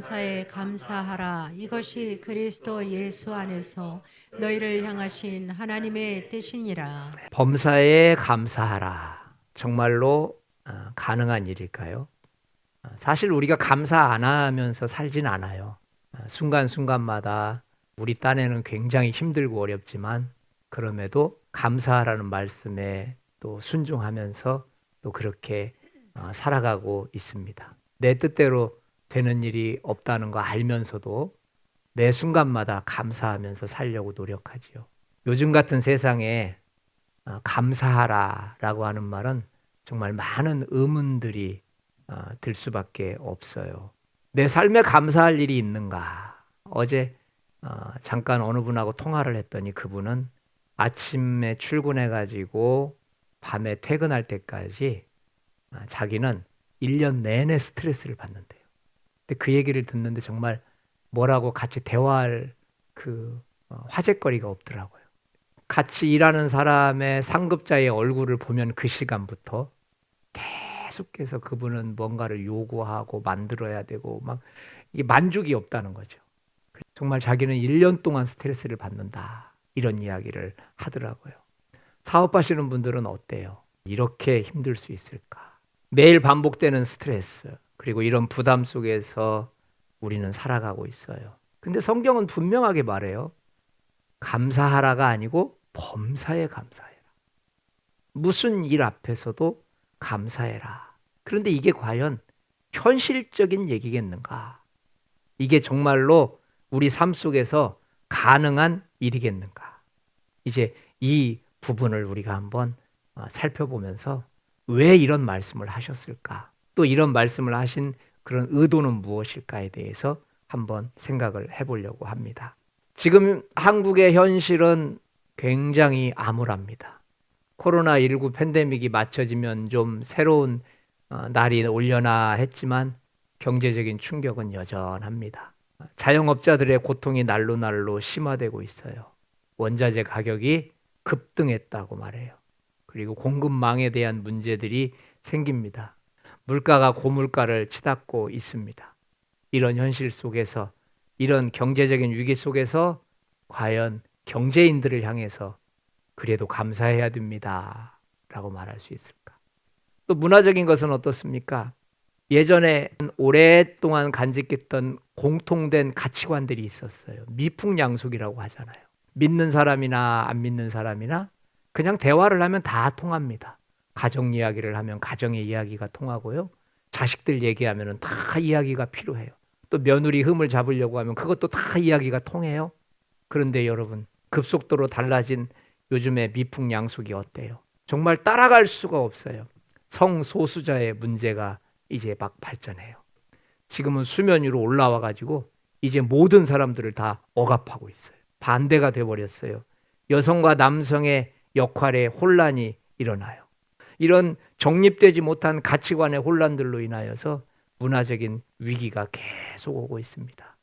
범사에 감사하라. 이것이 그리스도 예수 안에서 너희를 향하신 하나님의 뜻이니라. 범사에 감사하라. 정말로 가능한 일일까요? 사실 우리가 감사 안 하면서 살진 않아요. 순간순간마다 우리 딴에는 굉장히 힘들고 어렵지만 그럼에도 감사하라는 말씀에 또 순종하면서 또 그렇게 살아가고 있습니다. 내 뜻대로 되는 일이 없다는 거 알면서도 매 순간마다 감사하면서 살려고 노력하지요. 요즘 같은 세상에 감사하라라고 하는 말은 정말 많은 의문들이 들 수밖에 없어요. 내 삶에 감사할 일이 있는가? 어제 잠깐 어느 분하고 통화를 했더니 그분은 아침에 출근해가지고 밤에 퇴근할 때까지 자기는 1년 내내 스트레스를 받는데요. 근데 그 얘기를 듣는데 정말 뭐라고 같이 대화할 그 화제거리가 없더라고요. 같이 일하는 사람의 상급자의 얼굴을 보면 그 시간부터 계속해서 그분은 뭔가를 요구하고 만들어야 되고 막 이게 만족이 없다는 거죠. 정말 자기는 1년 동안 스트레스를 받는다. 이런 이야기를 하더라고요. 사업하시는 분들은 어때요? 이렇게 힘들 수 있을까? 매일 반복되는 스트레스, 그리고 이런 부담 속에서 우리는 살아가고 있어요. 근데 성경은 분명하게 말해요. 감사하라가 아니고 범사에 감사해라. 무슨 일 앞에서도 감사해라. 그런데 이게 과연 현실적인 얘기겠는가? 이게 정말로 우리 삶 속에서 가능한 일이겠는가? 이제 이 부분을 우리가 한번 살펴보면서 왜 이런 말씀을 하셨을까? 또 이런 말씀을 하신 그런 의도는 무엇일까에 대해서 한번 생각을 해보려고 합니다. 지금 한국의 현실은 굉장히 암울합니다. 코로나19 팬데믹이 맞춰지면 좀 새로운 날이 오려나 했지만 경제적인 충격은 여전합니다. 자영업자들의 고통이 날로 날로 심화되고 있어요. 원자재 가격이 급등했다고 말해요. 그리고 공급망에 대한 문제들이 생깁니다. 물가가 고물가를 치닫고 있습니다. 이런 현실 속에서, 이런 경제적인 위기 속에서 과연 경제인들을 향해서 그래도 감사해야 됩니다 라고 말할 수 있을까? 또 문화적인 것은 어떻습니까? 예전에 오랫동안 간직했던 공통된 가치관들이 있었어요. 미풍양속이라고 하잖아요. 믿는 사람이나 안 믿는 사람이나 그냥 대화를 하면 다 통합니다. 가정 이야기를 하면 가정의 이야기가 통하고요. 자식들 얘기하면 다 이야기가 필요해요. 또 며느리 흠을 잡으려고 하면 그것도 다 이야기가 통해요. 그런데 여러분, 급속도로 달라진 요즘의 미풍양속이 어때요? 정말 따라갈 수가 없어요. 성소수자의 문제가 이제 막 발전해요. 지금은 수면 위로 올라와 가지고 이제 모든 사람들을 다 억압하고 있어요. 반대가 돼버렸어요. 여성과 남성의 역할에 혼란이 일어나요. 이런 정립되지 못한 가치관의 혼란들로 인하여서 문화적인 위기가 계속 오고 있습니다.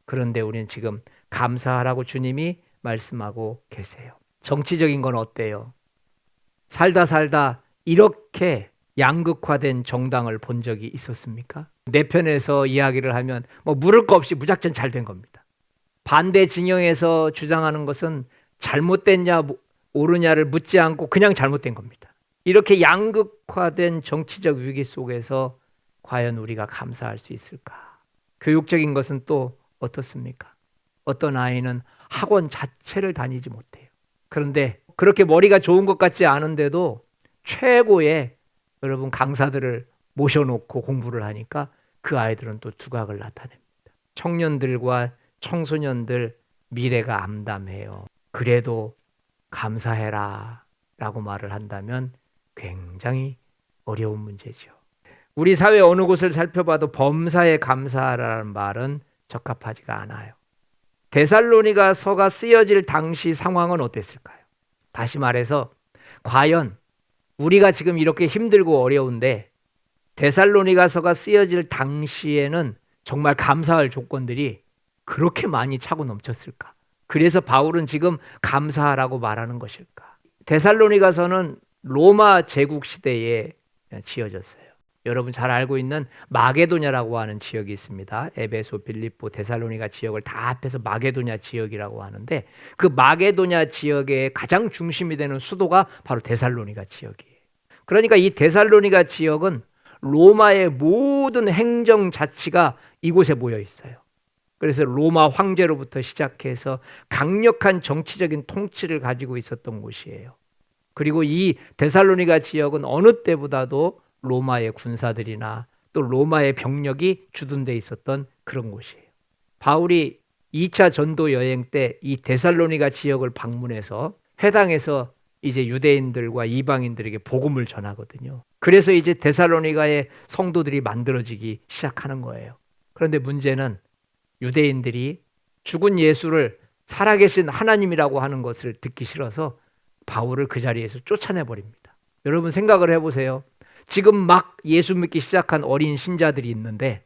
그런데 우리는 지금 감사하라고 주님이 말씀하고 계세요. 정치적인 건 어때요? 살다 이렇게 양극화된 정당을 본 적이 있었습니까? 내 편에서 이야기를 하면 뭐 물을 거 없이 무작정 잘 된 겁니다. 반대 진영에서 주장하는 것은 잘못됐냐 옳으냐를 묻지 않고 그냥 잘못된 겁니다. 이렇게 양극화된 정치적 위기 속에서 과연 우리가 감사할 수 있을까? 교육적인 것은 또 어떻습니까? 어떤 아이는 학원 자체를 다니지 못해요. 그런데 그렇게 머리가 좋은 것 같지 않은데도 최고의 여러분 강사들을 모셔놓고 공부를 하니까 그 아이들은 또 두각을 나타냅니다. 청년들과 청소년들 미래가 암담해요. 그래도 감사해라 라고 말을 한다면 굉장히 어려운 문제죠. 우리 사회 어느 곳을 살펴봐도 범사에 감사하라는 말은 적합하지가 않아요. 데살로니가서가 쓰여질 당시 상황은 어땠을까요? 다시 말해서 과연 우리가 지금 이렇게 힘들고 어려운데 데살로니가서가 쓰여질 당시에는 정말 감사할 조건들이 그렇게 많이 차고 넘쳤을까? 그래서 바울은 지금 감사하라고 말하는 것일까? 데살로니가서는 로마 제국 시대에 지어졌어요. 여러분 잘 알고 있는 마게도냐라고 하는 지역이 있습니다. 에베소, 빌립보, 데살로니가 지역을 다 합해서 마게도냐 지역이라고 하는데 그 마게도냐 지역의 가장 중심이 되는 수도가 바로 데살로니가 지역이에요. 그러니까 이 데살로니가 지역은 로마의 모든 행정 자치가 이곳에 모여 있어요. 그래서 로마 황제로부터 시작해서 강력한 정치적인 통치를 가지고 있었던 곳이에요. 그리고 이 데살로니가 지역은 어느 때보다도 로마의 군사들이나 또 로마의 병력이 주둔돼 있었던 그런 곳이에요. 바울이 2차 전도 여행 때 이 데살로니가 지역을 방문해서 회당에서 이제 유대인들과 이방인들에게 복음을 전하거든요. 그래서 이제 데살로니가의 성도들이 만들어지기 시작하는 거예요. 그런데 문제는 유대인들이 죽은 예수를 살아계신 하나님이라고 하는 것을 듣기 싫어서 바울을 그 자리에서 쫓아내버립니다. 여러분 생각을 해보세요. 지금 막 예수 믿기 시작한 어린 신자들이 있는데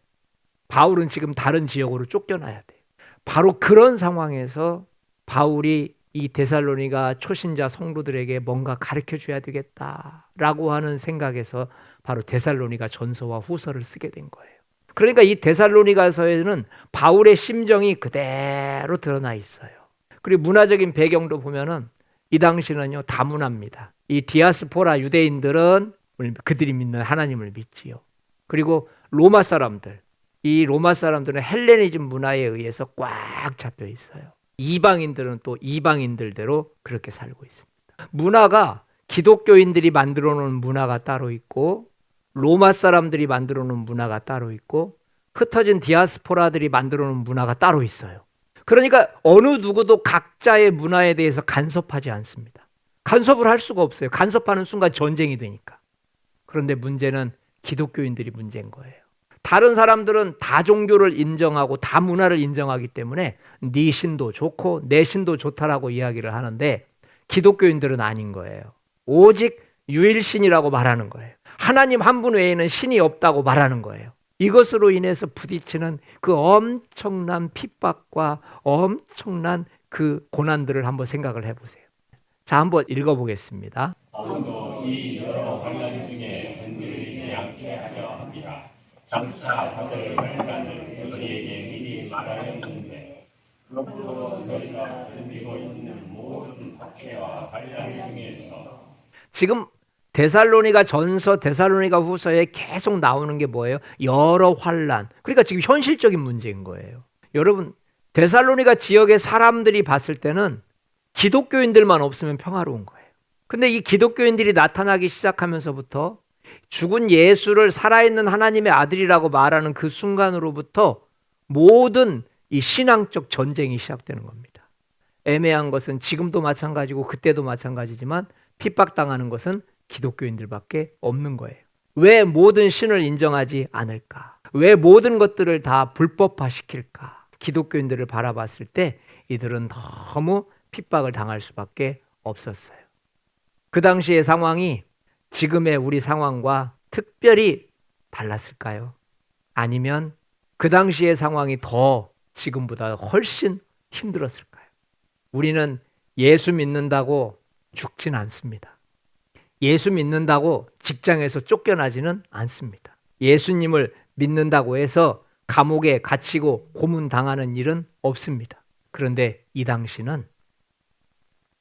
바울은 지금 다른 지역으로 쫓겨나야 돼요. 바로 그런 상황에서 바울이 이 데살로니가 초신자 성도들에게 뭔가 가르쳐줘야 되겠다라고 하는 생각에서 바로 데살로니가 전서와 후서를 쓰게 된 거예요. 그러니까 이 데살로니가서에는 바울의 심정이 그대로 드러나 있어요. 그리고 문화적인 배경도 보면은 이 당시는요 다문화입니다. 이 디아스포라 유대인들은 그들이 믿는 하나님을 믿지요. 그리고 로마 사람들, 이 로마 사람들은 헬레니즘 문화에 의해서 꽉 잡혀 있어요. 이방인들은 또 이방인들대로 그렇게 살고 있습니다. 문화가 기독교인들이 만들어 놓은 문화가 따로 있고 로마 사람들이 만들어 놓은 문화가 따로 있고 흩어진 디아스포라들이 만들어 놓은 문화가 따로 있어요. 그러니까 어느 누구도 각자의 문화에 대해서 간섭하지 않습니다. 간섭을 할 수가 없어요. 간섭하는 순간 전쟁이 되니까. 그런데 문제는 기독교인들이 문제인 거예요. 다른 사람들은 다 종교를 인정하고 다 문화를 인정하기 때문에 네 신도 좋고 내 신도 좋다라고 이야기를 하는데 기독교인들은 아닌 거예요. 오직 유일신이라고 말하는 거예요. 하나님 한 분 외에는 신이 없다고 말하는 거예요. 이것으로 인해서 부딪히는 그 엄청난 핍박과 엄청난 그 고난들을 한번 생각을 해보세요. 자, 한번 읽어보겠습니다. 바울도 이 여러 환난 중에 흔들리지 않게 하려 합니다. 장차 받을 결단을 너희에게 미리 말하였는데 그것으로 너희가 견디고 있는 모든 박해와 환난 중에서 지금 데살로니가 전서, 데살로니가 후서에 계속 나오는 게 뭐예요? 여러 환난. 그러니까 지금 현실적인 문제인 거예요. 여러분, 데살로니가 지역의 사람들이 봤을 때는 기독교인들만 없으면 평화로운 거예요. 근데 이 기독교인들이 나타나기 시작하면서부터 죽은 예수를 살아있는 하나님의 아들이라고 말하는 그 순간으로부터 모든 이 신앙적 전쟁이 시작되는 겁니다. 애매한 것은 지금도 마찬가지고 그때도 마찬가지지만 핍박당하는 것은 기독교인들밖에 없는 거예요. 왜 모든 신을 인정하지 않을까? 왜 모든 것들을 다 불법화시킬까? 기독교인들을 바라봤을 때 이들은 너무 핍박을 당할 수밖에 없었어요. 그 당시의 상황이 지금의 우리 상황과 특별히 달랐을까요? 아니면 그 당시의 상황이 더 지금보다 훨씬 힘들었을까요? 우리는 예수 믿는다고 죽진 않습니다. 예수 믿는다고 직장에서 쫓겨나지는 않습니다. 예수님을 믿는다고 해서 감옥에 갇히고 고문당하는 일은 없습니다. 그런데 이 당시는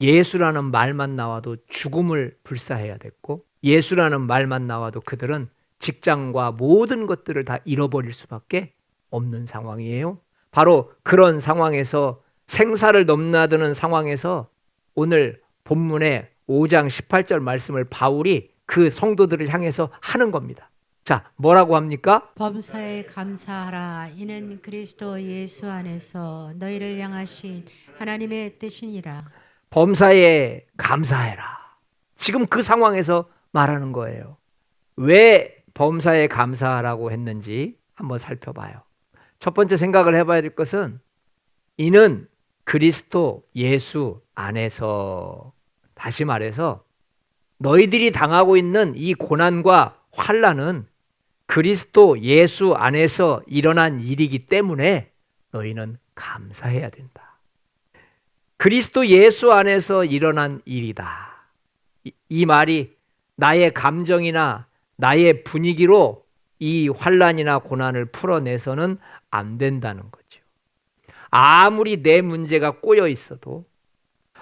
예수라는 말만 나와도 죽음을 불사해야 됐고 예수라는 말만 나와도 그들은 직장과 모든 것들을 다 잃어버릴 수밖에 없는 상황이에요. 바로 그런 상황에서 생사를 넘나드는 상황에서 오늘 본문의 5장 18절 말씀을 바울이 그 성도들을 향해서 하는 겁니다. 자, 뭐라고 합니까? 범사에 감사하라. 이는 그리스도 예수 안에서 너희를 향하신 하나님의 뜻이니라. 범사에 감사해라. 지금 그 상황에서 말하는 거예요. 왜 범사에 감사하라고 했는지 한번 살펴봐요. 첫 번째 생각을 해봐야 될 것은 이는 그리스도 예수 안에서, 다시 말해서 너희들이 당하고 있는 이 고난과 환난은 그리스도 예수 안에서 일어난 일이기 때문에 너희는 감사해야 된다. 그리스도 예수 안에서 일어난 일이다. 이 말이 나의 감정이나 나의 분위기로 이 환난이나 고난을 풀어내서는 안 된다는 거죠. 아무리 내 문제가 꼬여 있어도,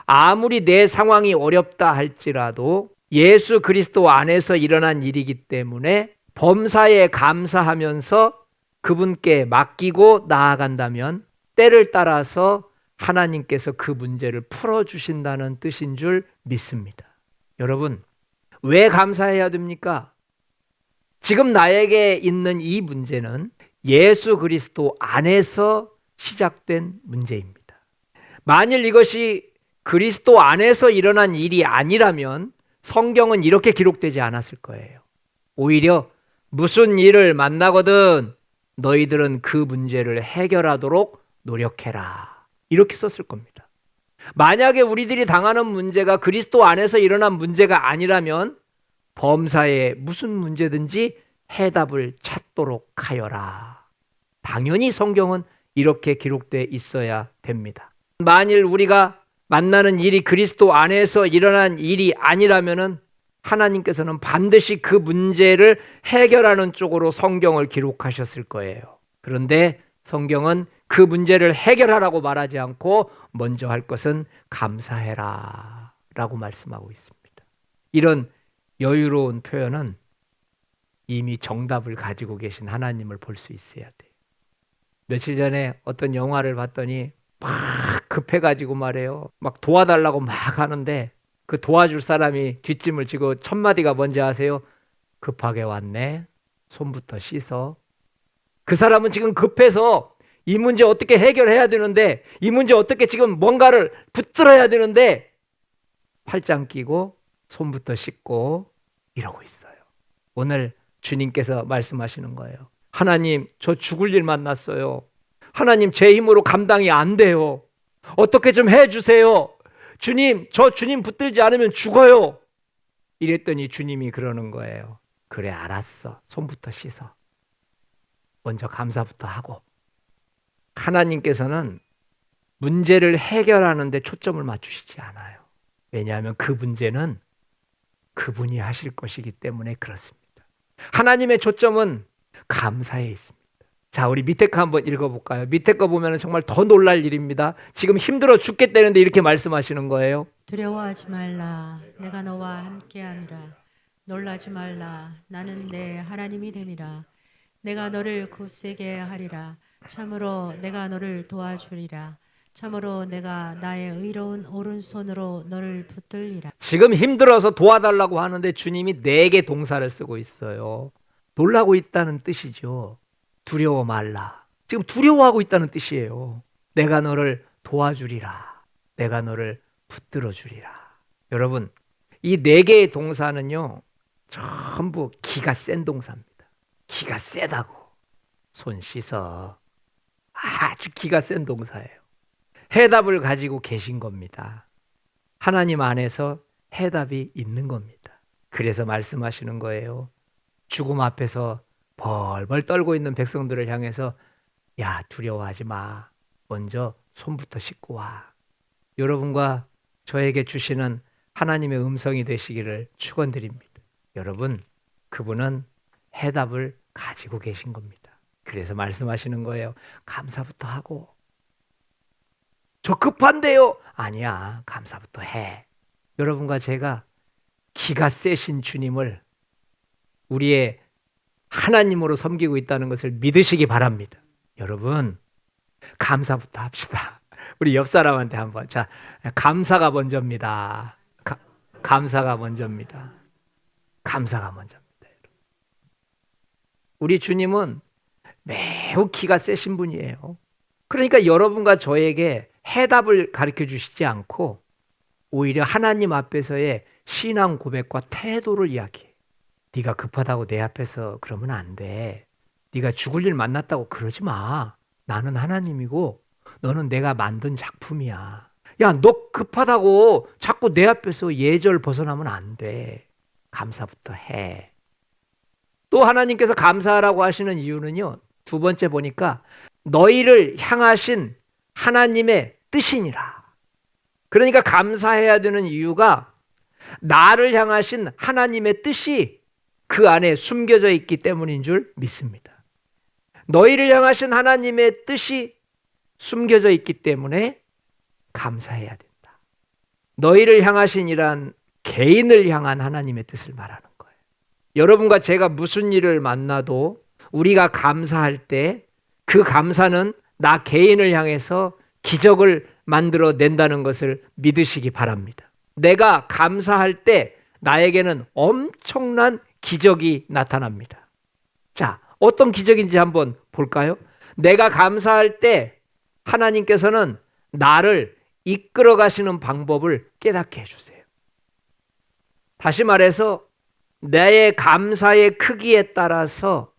아무리 내 상황이 어렵다 할지라도 예수 그리스도 안에서 일어난 일이기 때문에 범사에 감사하면서 그분께 맡기고 나아간다면 때를 따라서 하나님께서 그 문제를 풀어주신다는 뜻인 줄 믿습니다. 여러분, 왜 감사해야 됩니까? 지금 나에게 있는 이 문제는 예수 그리스도 안에서 시작된 문제입니다. 만일 이것이 그리스도 안에서 일어난 일이 아니라면 성경은 이렇게 기록되지 않았을 거예요. 오히려 무슨 일을 만나거든 너희들은 그 문제를 해결하도록 노력해라. 이렇게 썼을 겁니다. 만약에 우리들이 당하는 문제가 그리스도 안에서 일어난 문제가 아니라면 범사에 무슨 문제든지 해답을 찾도록 하여라. 당연히 성경은 이렇게 기록되어 있어야 됩니다. 만일 우리가 만나는 일이 그리스도 안에서 일어난 일이 아니라면은 하나님께서는 반드시 그 문제를 해결하는 쪽으로 성경을 기록하셨을 거예요. 그런데 성경은 그 문제를 해결하라고 말하지 않고 먼저 할 것은 감사해라 라고 말씀하고 있습니다. 이런 여유로운 표현은 이미 정답을 가지고 계신 하나님을 볼 수 있어야 돼요. 며칠 전에 어떤 영화를 봤더니 막 급해가지고 말해요. 막 도와달라고 막 하는데 그 도와줄 사람이 뒷짐을 지고 첫 마디가 뭔지 아세요? 급하게 왔네. 손부터 씻어. 그 사람은 지금 급해서 이 문제 어떻게 해결해야 되는데, 이 문제 어떻게 지금 뭔가를 붙들어야 되는데 팔짱 끼고 손부터 씻고 이러고 있어요. 오늘 주님께서 말씀하시는 거예요. 하나님, 저 죽을 일 만났어요. 하나님, 제 힘으로 감당이 안 돼요. 어떻게 좀 해주세요. 주님, 저 주님 붙들지 않으면 죽어요. 이랬더니 주님이 그러는 거예요. 그래, 알았어. 손부터 씻어. 먼저 감사부터 하고. 하나님께서는 문제를 해결하는 데 초점을 맞추시지 않아요. 왜냐하면 그 문제는 그분이 하실 것이기 때문에 그렇습니다. 하나님의 초점은 감사에 있습니다. 자, 우리 밑에 거 한번 읽어볼까요? 밑에 거 보면 정말 더 놀랄 일입니다. 지금 힘들어 죽겠다는데 이렇게 말씀하시는 거예요. 두려워하지 말라. 내가 너와 함께함이라. 놀라지 말라. 나는 내 하나님이 됨이라. 내가 너를 굳세게 하리라. 참으로 내가 너를 도와주리라. 참으로 내가 나의 의로운 오른손으로 너를 붙들리라. 지금 힘들어서 도와달라고 하는데 주님이 4개 동사를 쓰고 있어요. 놀라고 있다는 뜻이죠. 두려워 말라. 지금 두려워하고 있다는 뜻이에요. 내가 너를 도와주리라. 내가 너를 붙들어 주리라. 여러분, 이 4개의 동사는요, 전부 기가 센 동사입니다. 기가 세다고. 손 씻어. 아주 기가 센 동사예요. 해답을 가지고 계신 겁니다. 하나님 안에서 해답이 있는 겁니다. 그래서 말씀하시는 거예요. 죽음 앞에서 벌벌 떨고 있는 백성들을 향해서 야, 두려워하지 마. 먼저 손부터 씻고 와. 여러분과 저에게 주시는 하나님의 음성이 되시기를 축원드립니다. 여러분, 그분은 해답을 가지고 계신 겁니다. 그래서 말씀하시는 거예요. 감사부터 하고. 저 급한데요. 아니야, 감사부터 해. 여러분과 제가 기가 세신 주님을 우리의 하나님으로 섬기고 있다는 것을 믿으시기 바랍니다. 여러분, 감사부터 합시다. 우리 옆 사람한테 한번. 자, 감사가 먼저입니다. 감사가 먼저입니다. 감사가 먼저입니다. 우리 주님은 매우 기가 세신 분이에요. 그러니까 여러분과 저에게 해답을 가르쳐 주시지 않고 오히려 하나님 앞에서의 신앙 고백과 태도를 이야기해요. 네가 급하다고 내 앞에서 그러면 안 돼. 네가 죽을 일 만났다고 그러지 마. 나는 하나님이고 너는 내가 만든 작품이야. 야, 너 급하다고 자꾸 내 앞에서 예절 벗어나면 안 돼. 감사부터 해. 또 하나님께서 감사하라고 하시는 이유는요, 2번째 보니까 너희를 향하신 하나님의 뜻이니라. 그러니까 감사해야 되는 이유가 나를 향하신 하나님의 뜻이 그 안에 숨겨져 있기 때문인 줄 믿습니다. 너희를 향하신 하나님의 뜻이 숨겨져 있기 때문에 감사해야 된다. 너희를 향하신이란 개인을 향한 하나님의 뜻을 말하는 거예요. 여러분과 제가 무슨 일을 만나도 우리가 감사할 때 그 감사는 나 개인을 향해서 기적을 만들어 낸다는 것을 믿으시기 바랍니다. 내가 감사할 때 나에게는 엄청난 기적이 나타납니다. 자, 어떤 기적인지 한번 볼까요? 내가 감사할 때 하나님께서는 나를 이끌어 가시는 방법을 깨닫게 해주세요. 다시 말해서 나의 감사의 크기에 따라서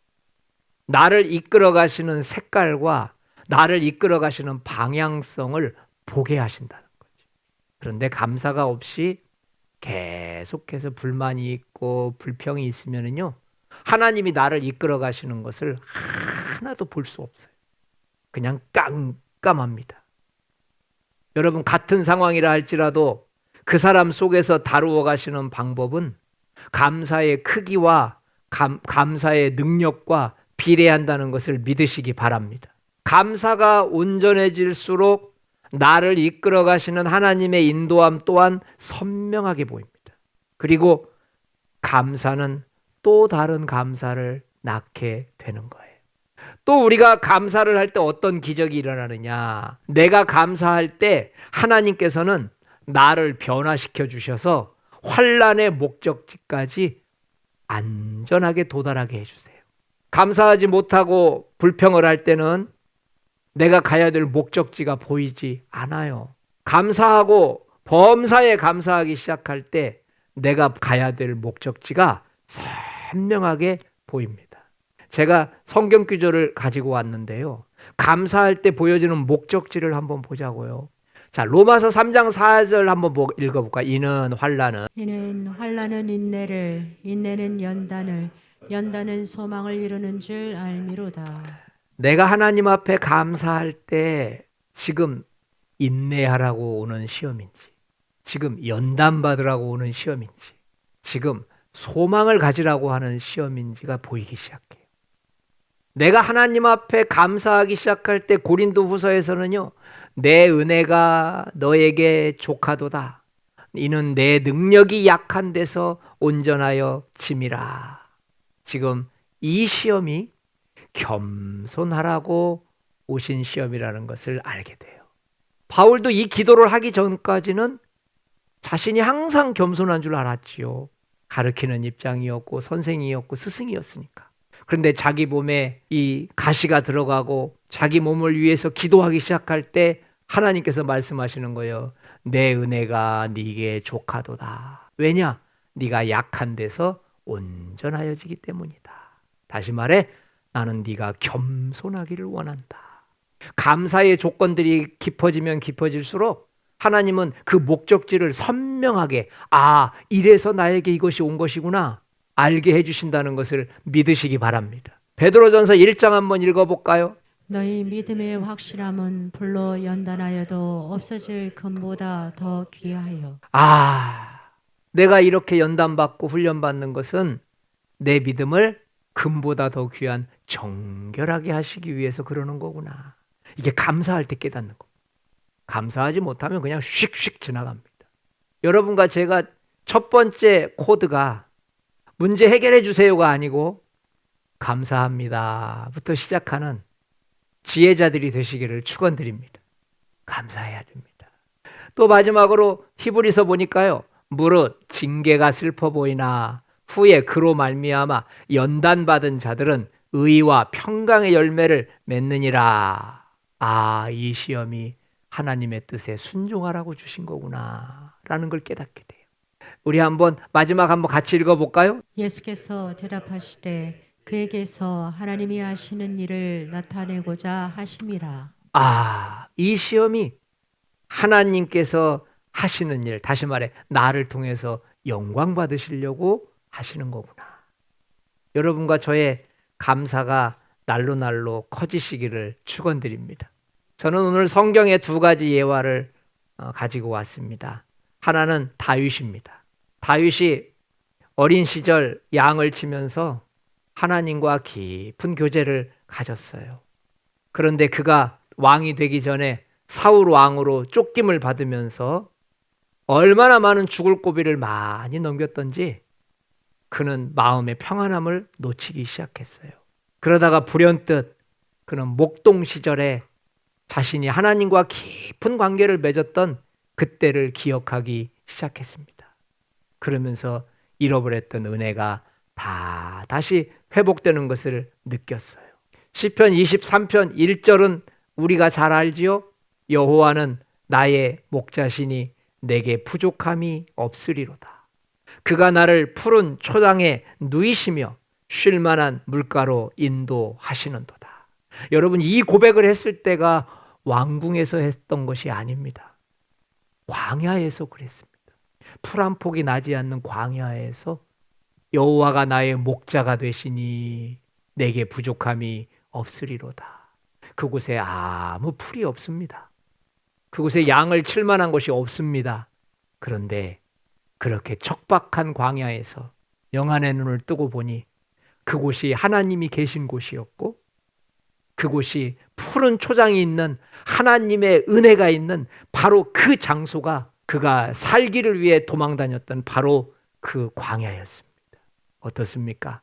나를 이끌어 가시는 색깔과 나를 이끌어 가시는 방향성을 보게 하신다는 거죠. 그런데 감사가 없이 계속해서 불만이 있고 불평이 있으면요, 하나님이 나를 이끌어 가시는 것을 하나도 볼 수 없어요. 그냥 깜깜합니다. 여러분, 같은 상황이라 할지라도 그 사람 속에서 다루어 가시는 방법은 감사의 크기와 감사의 능력과 비례한다는 것을 믿으시기 바랍니다. 감사가 온전해질수록 나를 이끌어 가시는 하나님의 인도함 또한 선명하게 보입니다. 그리고 감사는 또 다른 감사를 낳게 되는 거예요. 또 우리가 감사를 할 때 어떤 기적이 일어나느냐? 내가 감사할 때 하나님께서는 나를 변화시켜 주셔서 환난의 목적지까지 안전하게 도달하게 해주세요. 감사하지 못하고 불평을 할 때는 내가 가야 될 목적지가 보이지 않아요. 감사하고 범사에 감사하기 시작할 때 내가 가야 될 목적지가 선명하게 보입니다. 제가 성경 구절을 가지고 왔는데요, 감사할 때 보여지는 목적지를 한번 보자고요. 자, 로마서 3장 4절 한번 읽어볼까? 이는 환난은 인내를, 인내는 연단은 소망을 이루는 줄 알미로다. 내가 하나님 앞에 감사할 때 지금 인내하라고 오는 시험인지, 지금 연단 받으라고 오는 시험인지, 지금 소망을 가지라고 하는 시험인지가 보이기 시작해요. 내가 하나님 앞에 감사하기 시작할 때 고린도 후서에서는요, 내 은혜가 너에게 족하도다. 이는 내 능력이 약한 데서 온전하여 짐이라. 지금 이 시험이 겸손하라고 오신 시험이라는 것을 알게 돼요. 바울도 이 기도를 하기 전까지는 자신이 항상 겸손한 줄 알았지요. 가르치는 입장이었고 선생이었고 스승이었으니까. 그런데 자기 몸에 이 가시가 들어가고 자기 몸을 위해서 기도하기 시작할 때 하나님께서 말씀하시는 거예요. 내 은혜가 네게 족하도다. 왜냐? 네가 약한 데서 온전하여지기 때문이다. 다시 말해, 나는 네가 겸손하기를 원한다. 감사의 조건들이 깊어지면 깊어질수록 하나님은 그 목적지를 선명하게, 이래서 나에게 이것이 온 것이구나 알게 해주신다는 것을 믿으시기 바랍니다. 베드로전서 1장 한번 읽어볼까요? 너희 믿음의 확실함은 불로 연단하여도 없어질 금보다 더 귀하여. 내가 이렇게 연단받고 훈련받는 것은 내 믿음을 금보다 더 귀한 정결하게 하시기 위해서 그러는 거구나. 이게 감사할 때 깨닫는 거. 감사하지 못하면 그냥 휙휙 지나갑니다. 여러분과 제가 첫 번째 코드가 문제 해결해 주세요가 아니고 감사합니다부터 시작하는 지혜자들이 되시기를 축원드립니다. 감사해야 됩니다. 또 마지막으로 히브리서 보니까요, 무릇 징계가 슬퍼 보이나 후에 그로 말미암아 연단받은 자들은 의와 평강의 열매를 맺느니라. 이 시험이 하나님의 뜻에 순종하라고 주신 거구나 라는 걸 깨닫게 돼요. 우리 마지막 한번 같이 읽어볼까요? 예수께서 대답하시되 그에게서 하나님이 하시는 일을 나타내고자 하심이라. 이 시험이 하나님께서 하시는 일, 다시 말해 나를 통해서 영광 받으시려고 하시는 거구나. 여러분과 저의 감사가 날로 커지시기를 축원드립니다. 저는 오늘 성경의 두 가지 예화를 가지고 왔습니다. 하나는 다윗입니다. 다윗이 어린 시절 양을 치면서 하나님과 깊은 교제를 가졌어요. 그런데 그가 왕이 되기 전에 사울 왕으로 쫓김을 받으면서 얼마나 많은 죽을 고비를 많이 넘겼던지 그는 마음의 평안함을 놓치기 시작했어요. 그러다가 불현듯 그는 목동 시절에 자신이 하나님과 깊은 관계를 맺었던 그때를 기억하기 시작했습니다. 그러면서 잃어버렸던 은혜가 다시 회복되는 것을 느꼈어요. 시편 23편 1절은 우리가 잘 알지요? 여호와는 나의 목자시니 내게 부족함이 없으리로다. 그가 나를 푸른 초장에 누이시며 쉴 만한 물가로 인도하시는도다. 여러분, 이 고백을 했을 때가 왕궁에서 했던 것이 아닙니다. 광야에서 그랬습니다. 풀 한 폭이 나지 않는 광야에서 여호와가 나의 목자가 되시니 내게 부족함이 없으리로다. 그곳에 아무 풀이 없습니다. 그곳에 양을 칠 만한 것이 없습니다. 그런데 그렇게 척박한 광야에서 영안의 눈을 뜨고 보니 그곳이 하나님이 계신 곳이었고 그곳이 푸른 초장이 있는 하나님의 은혜가 있는 바로 그 장소가 그가 살기를 위해 도망 다녔던 바로 그 광야였습니다. 어떻습니까?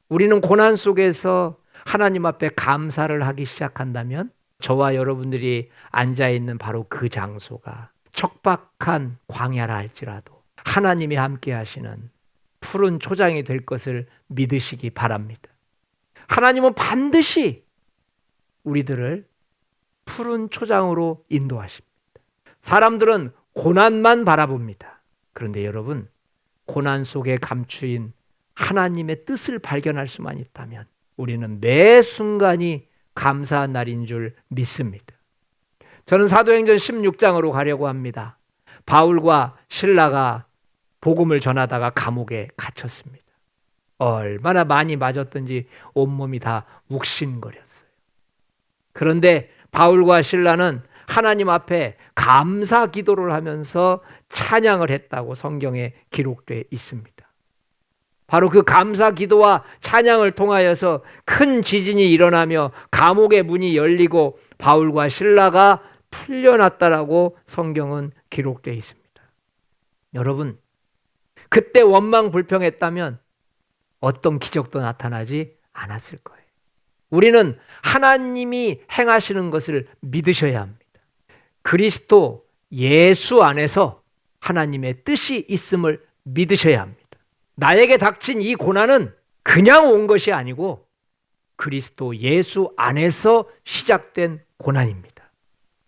우리는 고난 속에서 하나님 앞에 감사를 하기 시작한다면 저와 여러분들이 앉아있는 바로 그 장소가 척박한 광야라 할지라도 하나님이 함께 하시는 푸른 초장이 될 것을 믿으시기 바랍니다. 하나님은 반드시 우리들을 푸른 초장으로 인도하십니다. 사람들은 고난만 바라봅니다. 그런데 여러분, 고난 속에 감추인 하나님의 뜻을 발견할 수만 있다면 우리는 매 순간이 감사한 날인 줄 믿습니다. 저는 사도행전 16장으로 가려고 합니다. 바울과 실라가 복음을 전하다가 감옥에 갇혔습니다. 얼마나 많이 맞았던지 온몸이 다 욱신거렸어요. 그런데 바울과 실라는 하나님 앞에 감사 기도를 하면서 찬양을 했다고 성경에 기록되어 있습니다. 바로 그 감사 기도와 찬양을 통하여서 큰 지진이 일어나며 감옥의 문이 열리고 바울과 실라가 풀려났다라고 성경은 기록되어 있습니다. 여러분, 그때 원망불평했다면 어떤 기적도 나타나지 않았을 거예요. 우리는 하나님이 행하시는 것을 믿으셔야 합니다. 그리스도 예수 안에서 하나님의 뜻이 있음을 믿으셔야 합니다. 나에게 닥친 이 고난은 그냥 온 것이 아니고 그리스도 예수 안에서 시작된 고난입니다.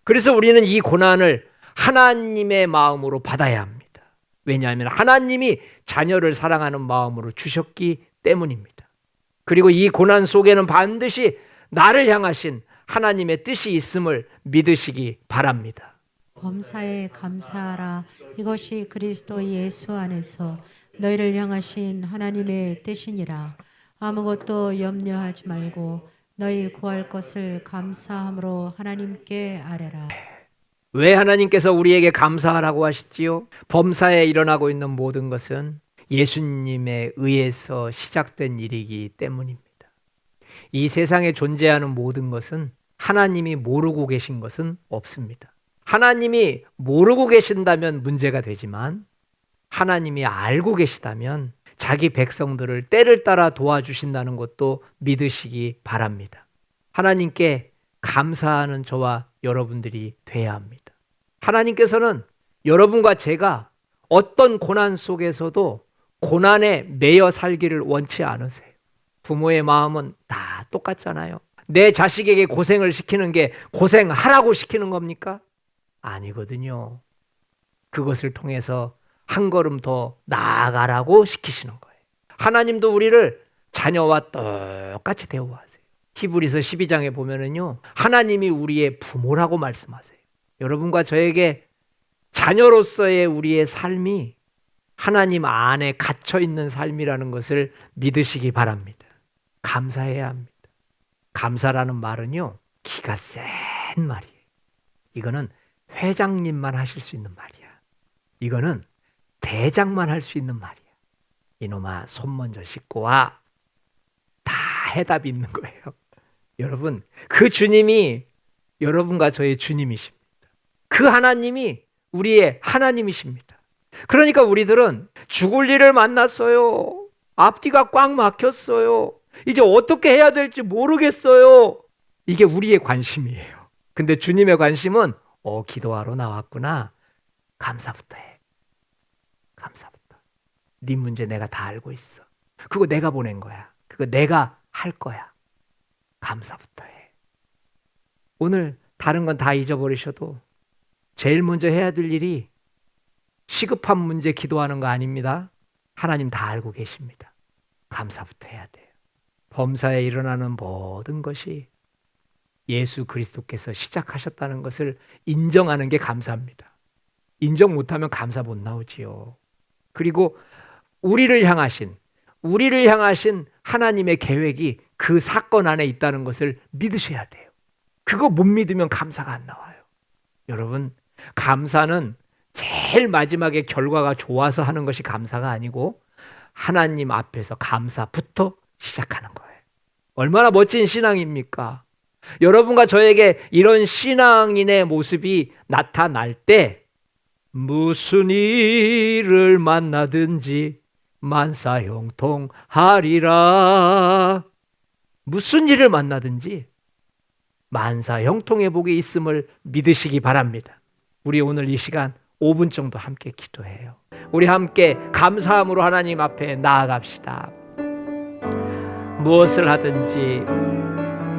그래서 우리는 이 고난을 하나님의 마음으로 받아야 합니다. 왜냐하면 하나님이 자녀를 사랑하는 마음으로 주셨기 때문입니다. 그리고 이 고난 속에는 반드시 나를 향하신 하나님의 뜻이 있음을 믿으시기 바랍니다. 범사에 감사하라. 이것이 그리스도 예수 안에서 너희를 향하신 하나님의 뜻이니라. 아무것도 염려하지 말고 너희 구할 것을 감사함으로 하나님께 아뢰라. 왜 하나님께서 우리에게 감사하라고 하시지요? 범사에 일어나고 있는 모든 것은 예수님에 의해서 시작된 일이기 때문입니다. 이 세상에 존재하는 모든 것은 하나님이 모르고 계신 것은 없습니다. 하나님이 모르고 계신다면 문제가 되지만 하나님이 알고 계시다면 자기 백성들을 때를 따라 도와주신다는 것도 믿으시기 바랍니다. 하나님께 감사하는 저와 여러분들이 돼야 합니다. 하나님께서는 여러분과 제가 어떤 고난 속에서도 고난에 매여 살기를 원치 않으세요. 부모의 마음은 다 똑같잖아요. 내 자식에게 고생을 시키는 게 고생하라고 시키는 겁니까? 아니거든요. 그것을 통해서 한 걸음 더 나아가라고 시키시는 거예요. 하나님도 우리를 자녀와 똑같이 대우하세요. 히브리서 12장에 보면은요, 하나님이 우리의 부모라고 말씀하세요. 여러분과 저에게 자녀로서의 우리의 삶이 하나님 안에 갇혀 있는 삶이라는 것을 믿으시기 바랍니다. 감사해야 합니다. 감사라는 말은요, 기가 센 말이에요. 이거는 회장님만 하실 수 있는 말이야. 이거는 대장만 할 수 있는 말이야. 이놈아 손 먼저 씻고 와. 다 해답이 있는 거예요. 여러분, 그 주님이 여러분과 저의 주님이십니다. 그 하나님이 우리의 하나님이십니다. 그러니까 우리들은 죽을 일을 만났어요. 앞뒤가 꽉 막혔어요. 이제 어떻게 해야 될지 모르겠어요. 이게 우리의 관심이에요. 근데 주님의 관심은 기도하러 나왔구나. 감사부터 해. 감사부터. 네 문제 내가 다 알고 있어. 그거 내가 보낸 거야. 그거 내가 할 거야. 감사부터 해. 오늘 다른 건 다 잊어버리셔도 제일 먼저 해야 될 일이 시급한 문제 기도하는 거 아닙니다. 하나님 다 알고 계십니다. 감사부터 해야 돼요. 범사에 일어나는 모든 것이 예수 그리스도께서 시작하셨다는 것을 인정하는 게 감사합니다. 인정 못하면 감사 못 나오지요. 그리고 우리를 향하신 하나님의 계획이 그 사건 안에 있다는 것을 믿으셔야 돼요. 그거 못 믿으면 감사가 안 나와요. 여러분, 감사는 제일 마지막에 결과가 좋아서 하는 것이 감사가 아니고 하나님 앞에서 감사부터 시작하는 거예요. 얼마나 멋진 신앙입니까? 여러분과 저에게 이런 신앙인의 모습이 나타날 때 무슨 일을 만나든지 만사형통하리라. 무슨 일을 만나든지 만사형통의 복이 있음을 믿으시기 바랍니다. 우리 오늘 이 시간 5분 정도 함께 기도해요. 우리 함께 감사함으로 하나님 앞에 나아갑시다. 무엇을 하든지